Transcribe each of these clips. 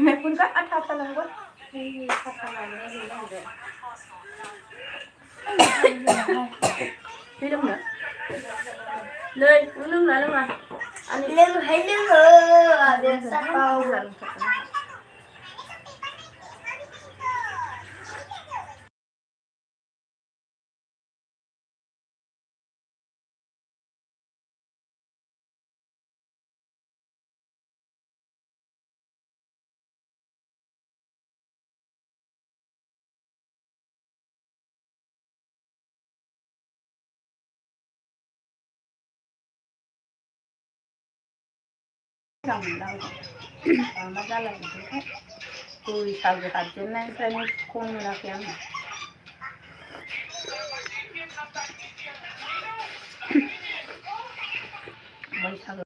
मैखुनखौ आथा आथा लांगोन दै लोंनो नै नों लोंना लोङा लोंहाय लोङो आरो साखाव मा जालायखोथाय बैसागो हाबजेननायनिफ्रायनो खम मोनाखै आङो बैसागो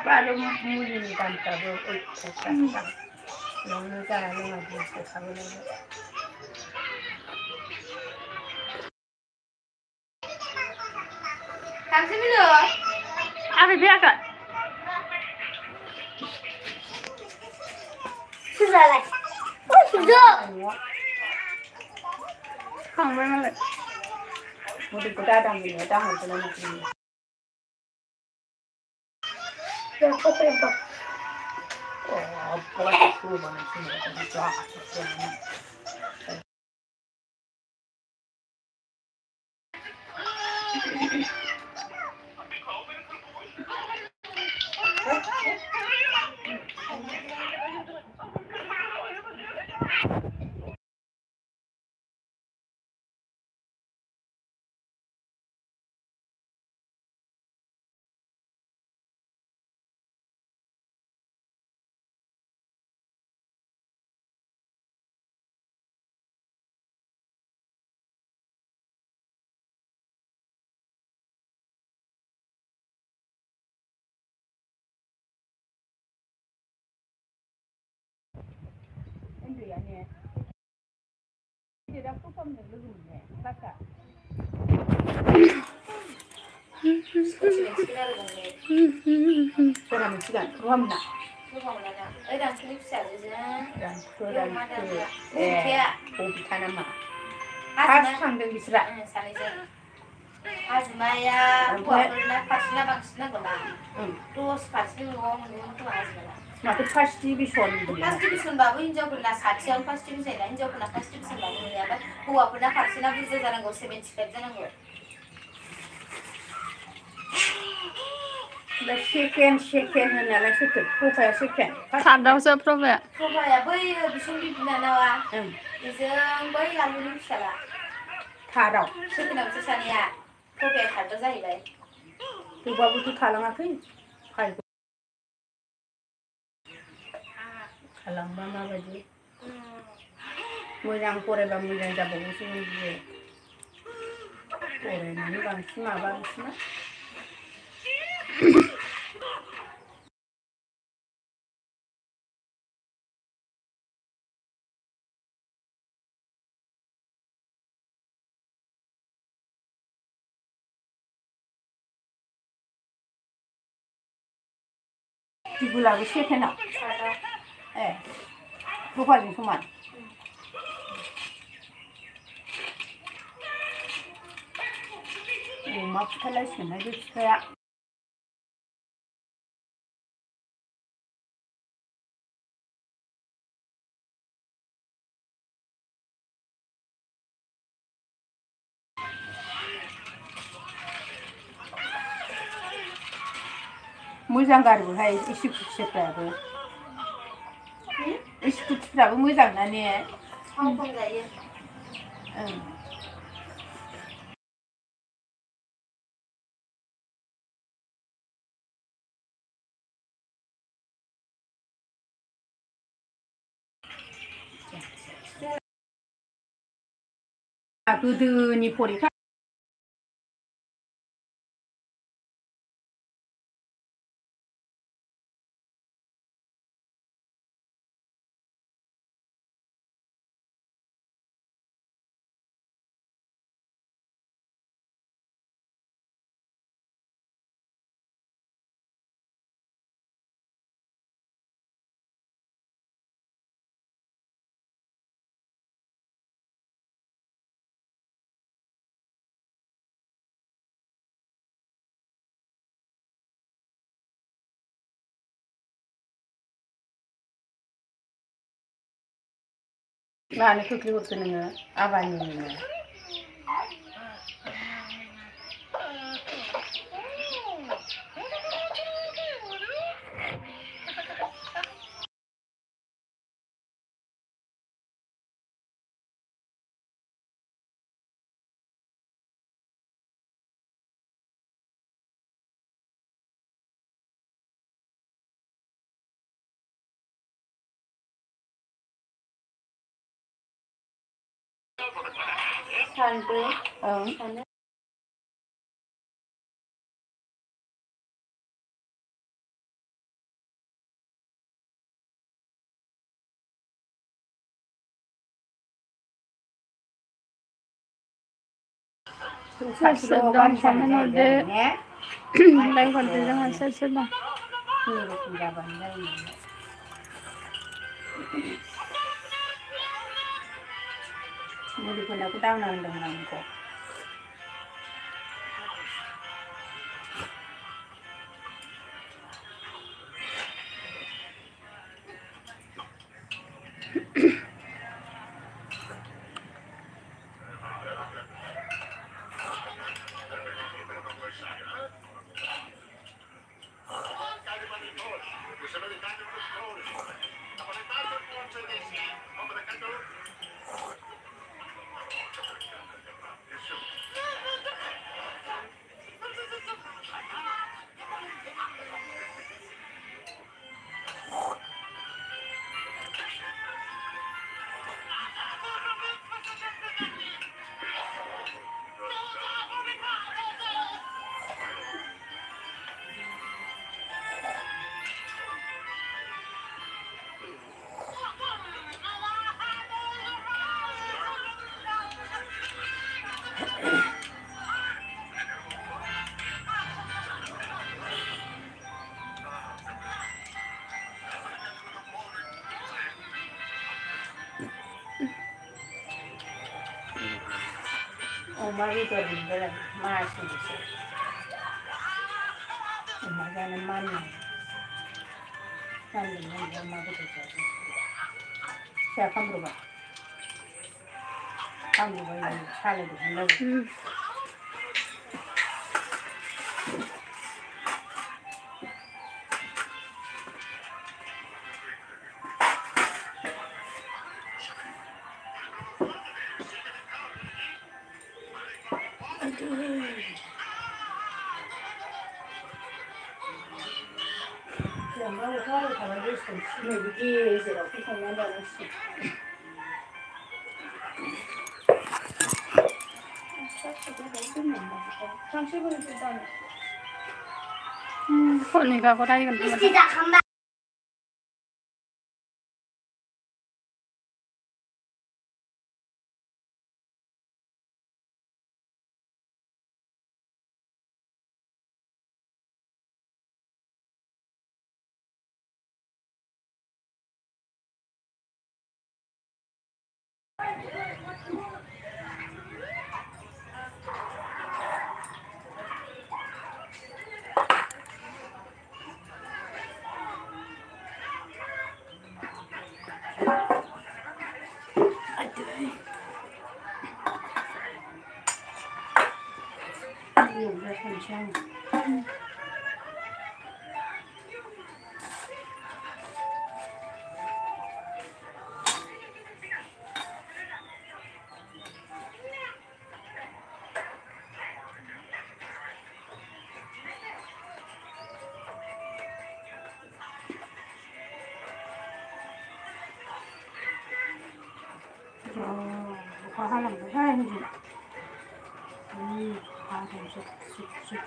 बारो मुलिनि दामफ्राबो अयथासार न'आवनो जाया लोङा बुंसोखाबोलायबाय थांसैमोन आबै फैयाखै सोरहालाय सुजो खांबाय मालाय मुलिखौ दादांनो दाहरगोन उन्दैयानो गिदिरा प्रथमजों लोगो मोननाय क्लासआ सोरहा मोनसिगोन रुहामोना ओइ दानस'नि फिसाजोजों बबिथा नामा फार्स्ट थांदों बिस्रा सानैजों हाजिमाया हौवाफोरना फारसेना बांसिन नांगौना 10% न'आव मोनोमोन खोमा हाजिमाना माथो फार्स्ट डिभिसनबाबो हिनजावफोरना 60आवनो फार्स्ट डिभिसन ना हिनजावफोरना फार्स्ट डिभिसनबाबो मोनाबा हौवाफोरना फारसेना बुरजा जानांगौ 75 जानांगौ सेकेन्ड होननालाय सोरथो प्रभाया सेकेन्ड थार्डआवसो प्रभाया बै बिसुंनि बिनानावा बेजों बै लालुनि फिसाला थार्डआव सेकेन्डआवसो सानैया प्रभाया थार्डआव जाहैबाय थेवबाबोथ' थालाङाखै खालामबा माबायदि मोजां फरायबा मोजां जाबावोसो बियो फरायनानै बांसिन माबा बिसोरना दिगुलाबो सेकेन्डआव ए प्रभाजों समान अमा फुथारलायसिगोनहाय बे बिफाया मोजां गारबोहाय स्कुटिफ्राबो मोजां ना ने Không dậy. गोदोनि फरिखा मानो खोख्लैहरखो नोङो आबानि नोङो Santai. sedang sama node lain konten jangan sedang mudah-mudahan aku tahu nang kok अमा बेदरनिफ्राय मासुलसो अमा जानो मानो अमा बेदर जानो फिसा खामब्रबा सालायदोंमोन Kok aku tanya kan अखा हालांबायहाय हजों हादों जुब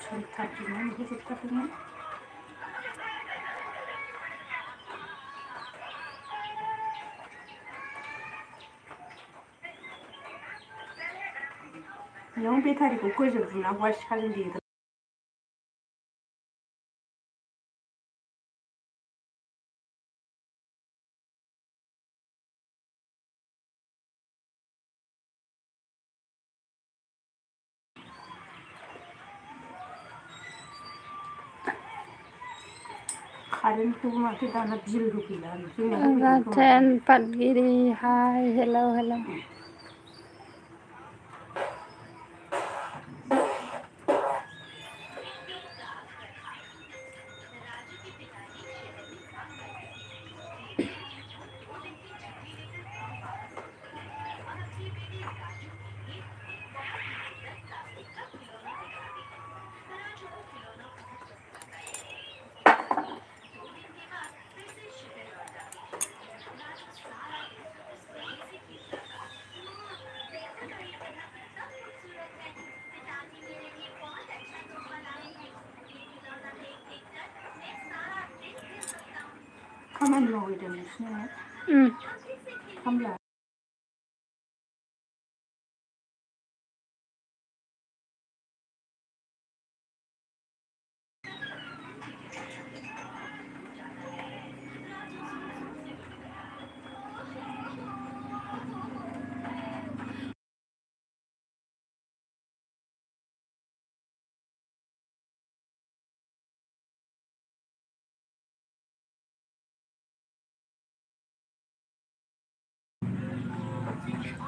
सोमथाबजोबनानै नुहुरजोबथारदोंमोन। बेयाव बेटारिखौ फोजोबजोबनांगौआ सिखाजों देदों। कारेन्टखौबो माथो दाना बिल होफैला जोंना होफैदों खोमा। Raten Patgiri, hi, hello, hello. खामानि मावहैदों नोंसिना खामला।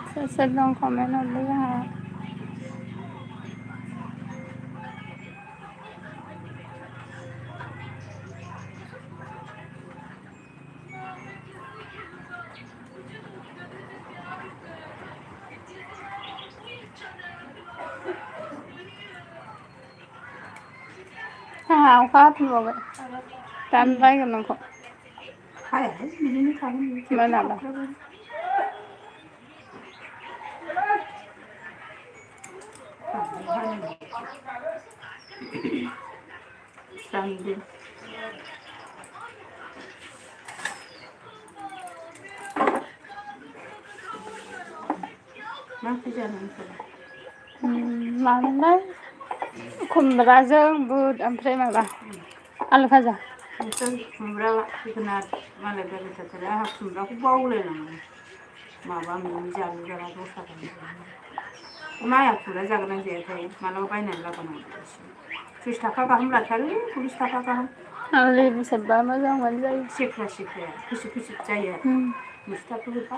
Saya sedang komen dulu ya. Aku apa? Tambah kan aku. Hai, begini kamu Mana lah? Sambil माथो जानो मामोनलाय खुमब्राजों बुद ओमफ्राय माबा आलु भाजा। खुमब्रा जोगोनार मालाय बेरायथारथारो आंहा खुमब्राखौ बावलायलाङो माबा मैगं जालु जाला दस्रा माया खुमब्रा जागोन ना जायाथाय मालाबा बायनानै लाबोनांगौ 30 थाखा गाहाम लाथारो 40 थाखा गाहाम। लेबु सेबबा मोजां मोनजायो। सेख्रा सेख्राया खैसिब खैसिब जायो आरो मुस्थाखौ होफा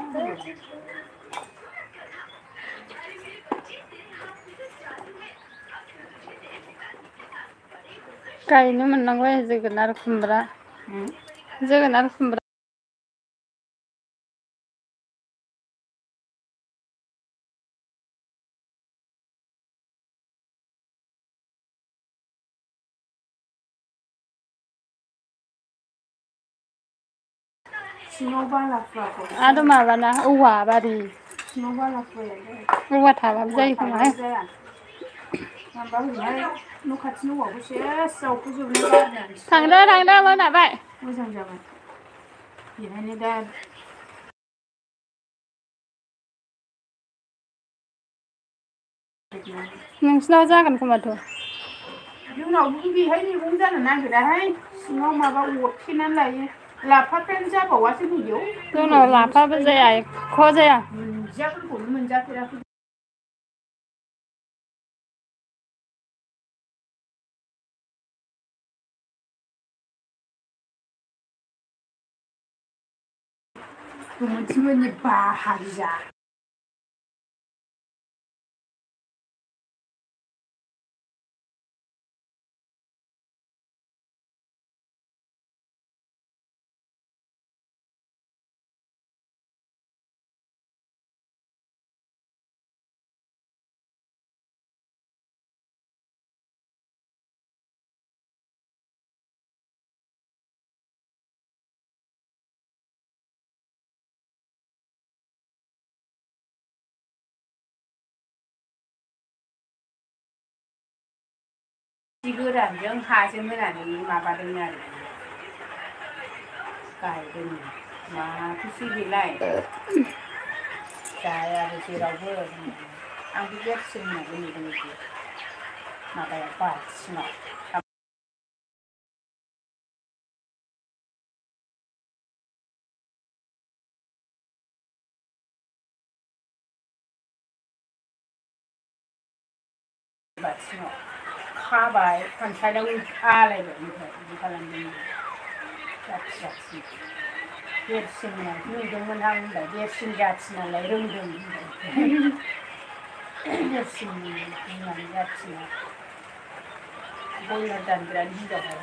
गायनो मोननांबाय जोगोनार खुमब्रा जोगोनार खुमब्रा सिङाव बालाफ्राखौ आरो माबाना औवा बारि सिङाव बालाफ्राया औवा थाबाबो जायो खोमा जाया माबा होनाय न' खाथिनि औवाखौ सेस जावख'जोबनाय थांदो मोनाबाय मोजां जाबाय बेहायनो दा नोंसिनाव जागोन खोमाथ'। जोंनावबो बेहाय मैगं जानो नागिराहाय सिङाव माबा अरथेनानै लायो लाफाफ्रानो जाबावासो नैयाव जोंनाव लाफाबो जाया एख' जाया दुन्दियाफोरखौनो मोनजाफेराखै। गोमोनथिमोननि बाहागिया जि गोरानजों हाजों होनानै माबादों आरो गायदों माथोसो बेलाय जायाबो जेरावबो आंबो देरसिन होननानै नुदों बिदि माबायाव बाल्थिङाव बाल्थिङाव खाबाय खामसालियाव आलायबाय ओमफ्राय बिदि खालामदों जाथि जाथि देरसिन होननानै नुदोंमोन आं होनबाय देरसिन जाथि नालाय रोंदों होनबाय देरसिन बिमानि जाथिना बयलार जानो बिराद गिदाहाय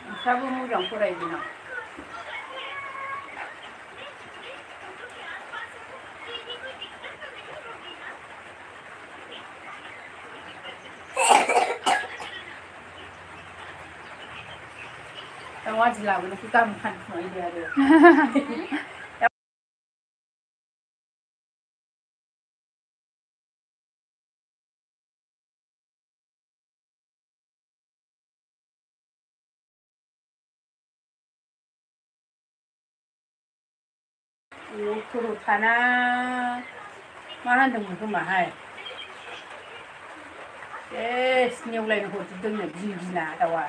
नोंस्राबो मोजां फरायदों दाउ आदि लाबोनायखौ गाबोन फानखुमायदो आरो खर' थाना मा होनदोंमोन खोमाहाय सेस नेवलायनो हरजोबदोंनो गिना दाउआ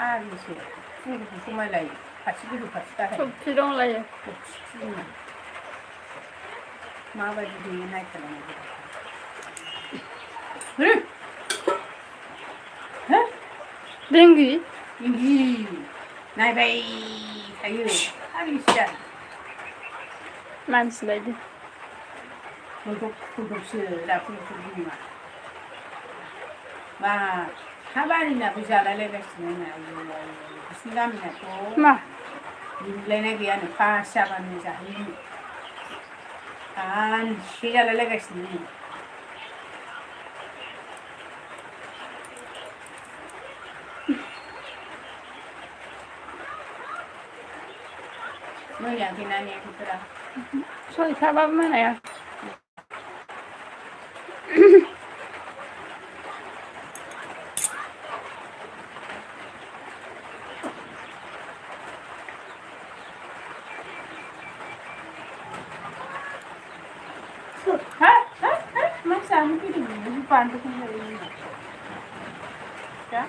आरिसो फुंखौ समायलायो फारसे गोजौ फारसे गाहाय थफि दंलायो माबायदि बेयो नायखालायनाय देंगि नायबाय थायो आरिसो मानसि बायदि फुदबसो दाफुदबसो बुङा मा हाबारिनाबो जालायलायगासिनो बिसिनि गामिनाथ' मा लिंलायनाय गैयानो पास जाबानो जाहैनो सानसे जालायलायगासिनो मोनायाखैना ने बोथोरा सयथाबाबो मोनाया मा जानो फैदों बानलुखौनो दा